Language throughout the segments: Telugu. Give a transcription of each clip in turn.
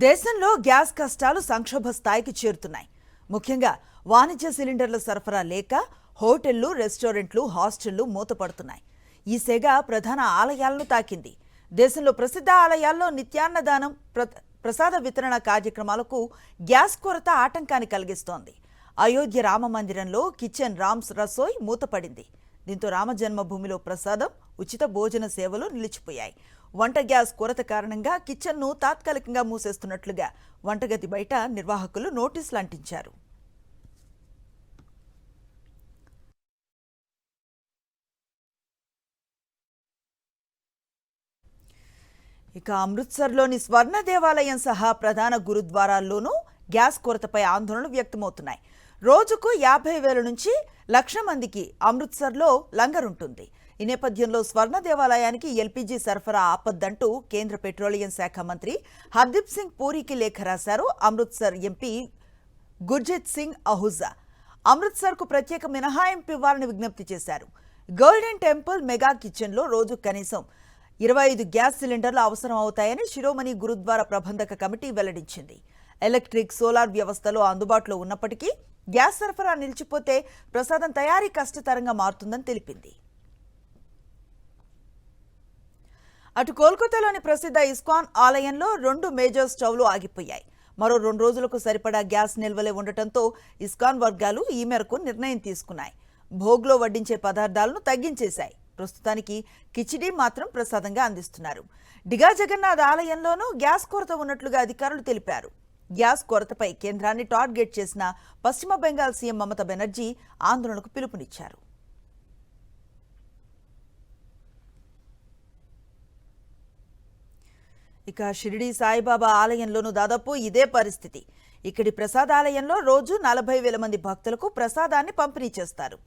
దేశంలో గ్యాస్ కష్టాలు సంక్షోభ స్థాయికి చేరుతున్నాయి. ముఖ్యంగా వాణిజ్య సిలిండర్ల సరఫరా లేక హోటళ్లు, రెస్టారెంట్లు, హాస్టళ్లు మూతపడుతున్నాయి. ఈ సెగ ప్రధాన ఆలయాలను తాకింది. దేశంలో ప్రసిద్ధ ఆలయాల్లో నిత్యాన్నదానం, ప్రసాద వితరణ కార్యక్రమాలకు గ్యాస్ కొరత ఆటంకాన్ని కలిగిస్తోంది. అయోధ్య రామ మందిరంలో కిచెన్ రామ్స్ రసోయ్ మూతపడింది. దీంతో రామ జన్మభూమిలో ప్రసాదం, ఉచిత భోజన సేవలు నిలిచిపోయాయి. వంట గ్యాస్ కొరత కారణంగా కిచెన్ను తాత్కాలికంగా మూసేస్తున్నట్లుగా వంటగది బయట నిర్వాహకులు నోటీసులు అంటించారు. ఇక అమృత్సర్లోని స్వర్ణ దేవాలయం సహా ప్రధాన గురుద్వారాల్లోనూ గ్యాస్ కొరతపై ఆందోళనలు వ్యక్తమవుతున్నాయి. రోజుకు 50,000 నుంచి 1,00,000 మందికి అమృత్సర్లో లంగరుంటుంది. ఈ నేపథ్యంలో స్వర్ణ దేవాలయానికి ఎల్పీజీ సరఫరా ఆపద్దంటూ కేంద్ర పెట్రోలియం శాఖ మంత్రి హర్దీప్ సింగ్ పూరికి లేఖ రాశారు అమృత్సర్ ఎంపీ గుర్జిత్ సింగ్ అహూజా. అమృత్సర్కు ప్రత్యేక మినహాయింపు ఇవ్వాలని విజ్ఞప్తి చేశారు. గోల్డెన్ టెంపుల్ మెగా కిచెన్లో రోజు కనీసం 25 గ్యాస్ సిలిండర్లు అవసరం అవుతాయని శిరోమణి గురుద్వారా ప్రబంధక కమిటీ వెల్లడించింది. ఎలక్ట్రిక్, సోలార్ వ్యవస్థలో అందుబాటులో ఉన్నప్పటికీ గ్యాస్ సరఫరా నిలిచిపోతే ప్రసాదం తయారీ కష్టతరంగా మారుతుందని తెలిపింది. అటు కోల్కతాలోని ప్రసిద్ధ ఇస్కాన్ ఆలయంలో 2 మేజర్ స్టవ్లు ఆగిపోయాయి. మరో 2 రోజులకు సరిపడా గ్యాస్ నిల్వలే ఉండటంతో ఇస్కాన్ వర్గాలు ఈ మేరకు నిర్ణయం తీసుకున్నాయి. భోగ్లో వడ్డించే పదార్థాలను తగ్గించేశాయి. ప్రస్తుతానికి కిచిడీ మాత్రం ప్రసాదంగా అందిస్తున్నారు. డిగా జగన్నాథ్ ఆలయంలోనూ గ్యాస్ కొరత ఉన్నట్లుగా అధికారులు తెలిపారు. గ్యాస్ కొరతపై కేంద్రాన్ని టార్గెట్ చేసిన పశ్చిమ బెంగాల్ సీఎం మమతా బెనర్జీ ఆందోళనకు పిలుపునిచ్చారు. ఇక షిరిడి సాయిబాబా ఆలయంలోనూ దాదాపు ఇదే పరిస్థితి. ఇక్కడి ప్రసాదాలయంలో రోజు 40,000 మంది భక్తులకు ప్రసాదాన్ని పంపిణీ చేస్తారు.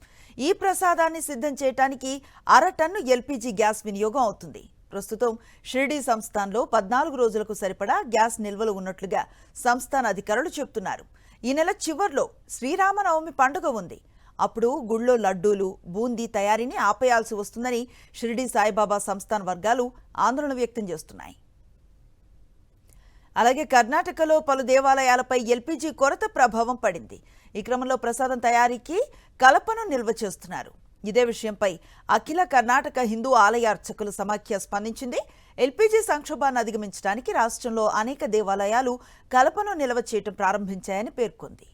ఈ ప్రసాదాన్ని సిద్ధం చేయడానికి 1/2 టన్ను ఎల్పీజీ గ్యాస్ వినియోగం అవుతుంది. ప్రస్తుతం షిరిడి సంస్థాన్లో 14 రోజులకు సరిపడా గ్యాస్ నిల్వలు ఉన్నట్లుగా సంస్థాన్ అధికారులు చెబుతున్నారు. ఈ నెల చివర్లో శ్రీరామనవమి పండుగ ఉంది. అప్పుడు గుళ్ళో లడ్డూలు, బూందీ తయారీని ఆపేయాల్సి వస్తుందని షిరిడి సాయిబాబా సంస్థాన్ వర్గాలు ఆందోళన వ్యక్తం చేస్తున్నాయి. అలాగే కర్ణాటకలో పలు దేవాలయాలపై ఎల్పీజీ కొరత ప్రభావం పడింది. ఈ క్రమంలో ప్రసాదం తయారీకి కలపను నిల్వ చేస్తున్నారు. ఇదే విషయంపై అఖిల కర్ణాటక హిందూ ఆలయ అర్చకుల సమాఖ్య స్పందించింది. ఎల్పీజీ సంక్షోభాన్ని అధిగమించడానికి రాష్ట్రంలో అనేక దేవాలయాలు కలపను నిల్వ చేయడం ప్రారంభించాయని పేర్కొంది.